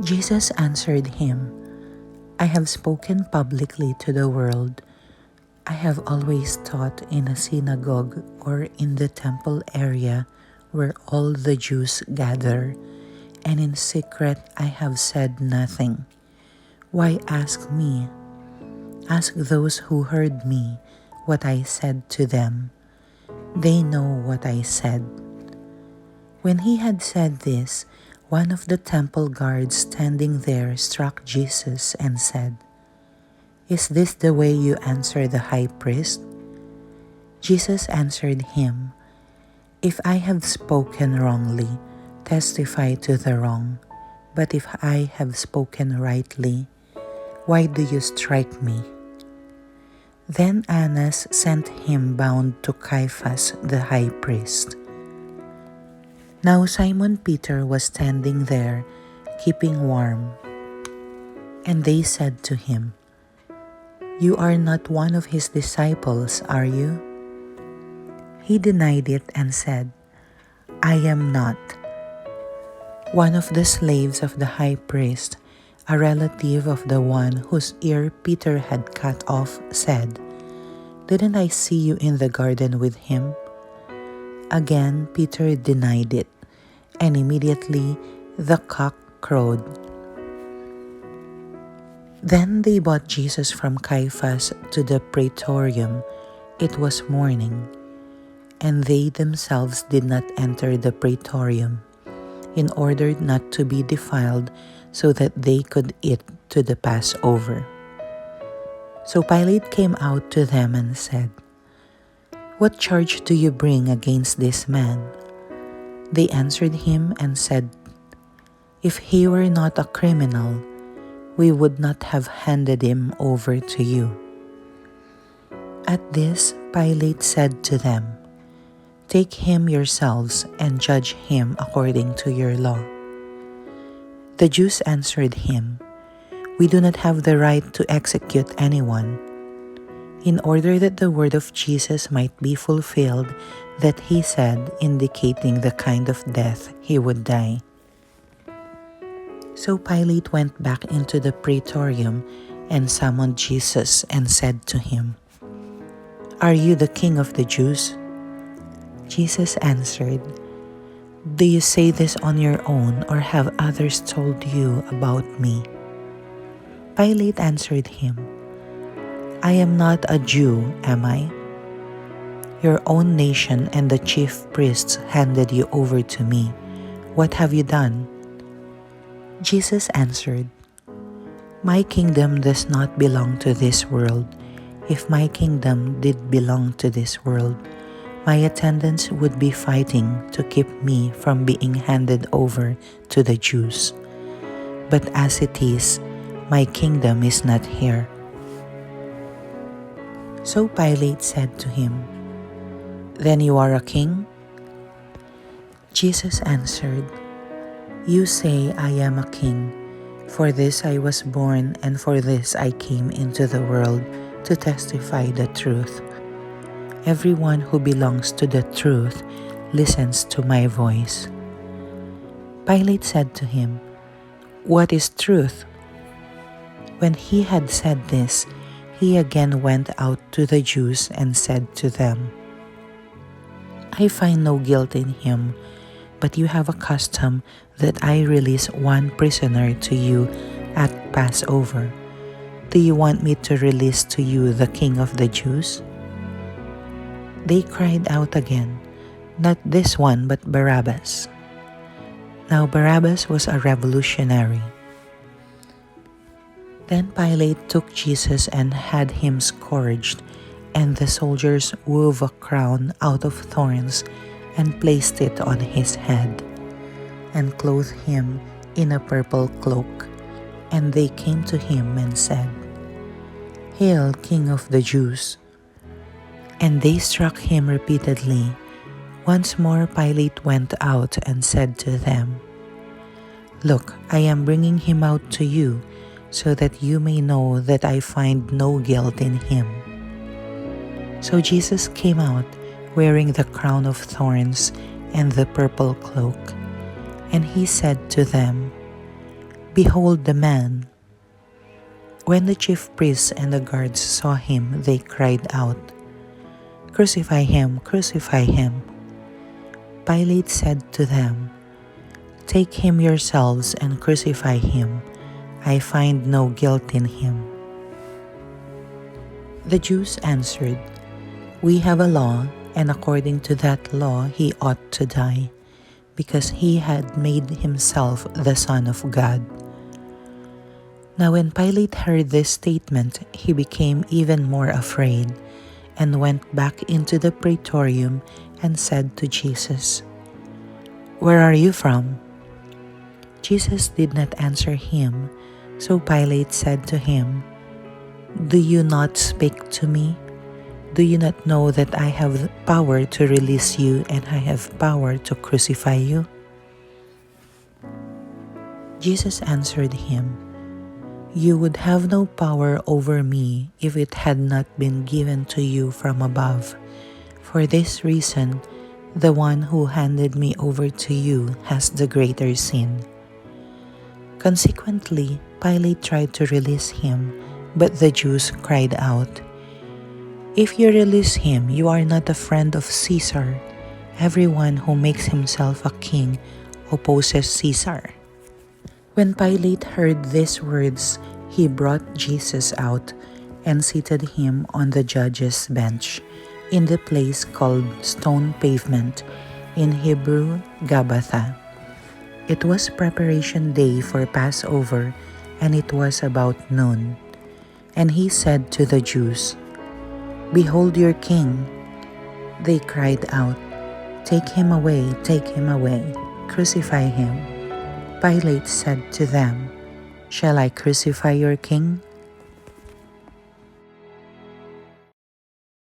Jesus answered him, I have spoken publicly to the world. I have always taught in a synagogue or in the temple area where all the Jews gather, and in secret I have said nothing. Why ask me? Ask those who heard me what I said to them. They know what I said. When he had said this, one of the temple guards standing there struck Jesus and said, Is this the way you answer the high priest? Jesus answered him, If I have spoken wrongly, testify to the wrong. But if I have spoken rightly, why do you strike me? Then Annas sent him bound to Caiaphas the high priest. Now Simon Peter was standing there, keeping warm. And they said to him, You are not one of his disciples, are you? He denied it and said, I am not. One of the slaves of the high priest, a relative of the one whose ear Peter had cut off, said, Didn't I see you in the garden with him? Again Peter denied it, and immediately the cock crowed. Then they brought Jesus from Caiaphas to the praetorium. It was morning, and they themselves did not enter the praetorium, in order not to be defiled, so that they could eat to the Passover. So Pilate came out to them and said, What charge do you bring against this man? They answered him and said, If he were not a criminal, we would not have handed him over to you. At this, Pilate said to them, Take him yourselves and judge him according to your law. The Jews answered him, We do not have the right to execute anyone, in order that the word of Jesus might be fulfilled that he said, indicating the kind of death he would die. So Pilate went back into the praetorium and summoned Jesus and said to him, Are you the king of the Jews? Jesus answered, Do you say this on your own, or have others told you about me? Pilate answered him, I am not a Jew, am I? Your own nation and the chief priests handed you over to me. What have you done? Jesus answered, My kingdom does not belong to this world. If my kingdom did belong to this world, my attendants would be fighting to keep me from being handed over to the Jews. But as it is, my kingdom is not here. So Pilate said to him, Then you are a king? Jesus answered, You say I am a king. For this I was born, and for this I came into the world, to testify the truth. Everyone who belongs to the truth listens to my voice. Pilate said to him, What is truth? When he had said this, he again went out to the Jews and said to them, I find no guilt in him, but you have a custom that I release one prisoner to you at Passover. Do you want me to release to you the King of the Jews? They cried out again, Not this one, but Barabbas. Now Barabbas was a revolutionary. Then Pilate took Jesus and had him scourged, and the soldiers wove a crown out of thorns and placed it on his head, and clothed him in a purple cloak. And they came to him and said, Hail, King of the Jews! And they struck him repeatedly. Once more Pilate went out and said to them, Look, I am bringing him out to you, so that you may know that I find no guilt in him. So Jesus came out, wearing the crown of thorns and the purple cloak. And he said to them, "Behold the man!" When the chief priests and the guards saw him, they cried out, "Crucify him! Crucify him!" Pilate said to them, "Take him yourselves and crucify him. I find no guilt in him." The Jews answered, "We have a law, and according to that law he ought to die, because he had made himself the Son of God." Now when Pilate heard this statement, he became even more afraid, and went back into the praetorium and said to Jesus, "Where are you from?" Jesus did not answer him, so Pilate said to him, "Do you not speak to me? Do you not know that I have power to release you and I have power to crucify you?" Jesus answered him, "You would have no power over me if it had not been given to you from above. For this reason, the one who handed me over to you has the greater sin." Consequently, Pilate tried to release him, but the Jews cried out, "If you release him, you are not a friend of Caesar. Everyone who makes himself a king opposes Caesar." When Pilate heard these words, he brought Jesus out and seated him on the judge's bench in the place called Stone Pavement, in Hebrew, Gabbatha. It was preparation day for Passover, and it was about noon. And he said to the Jews, "Behold your king." They cried out, take him away, crucify him." Pilate said to them, "Shall I crucify your king?"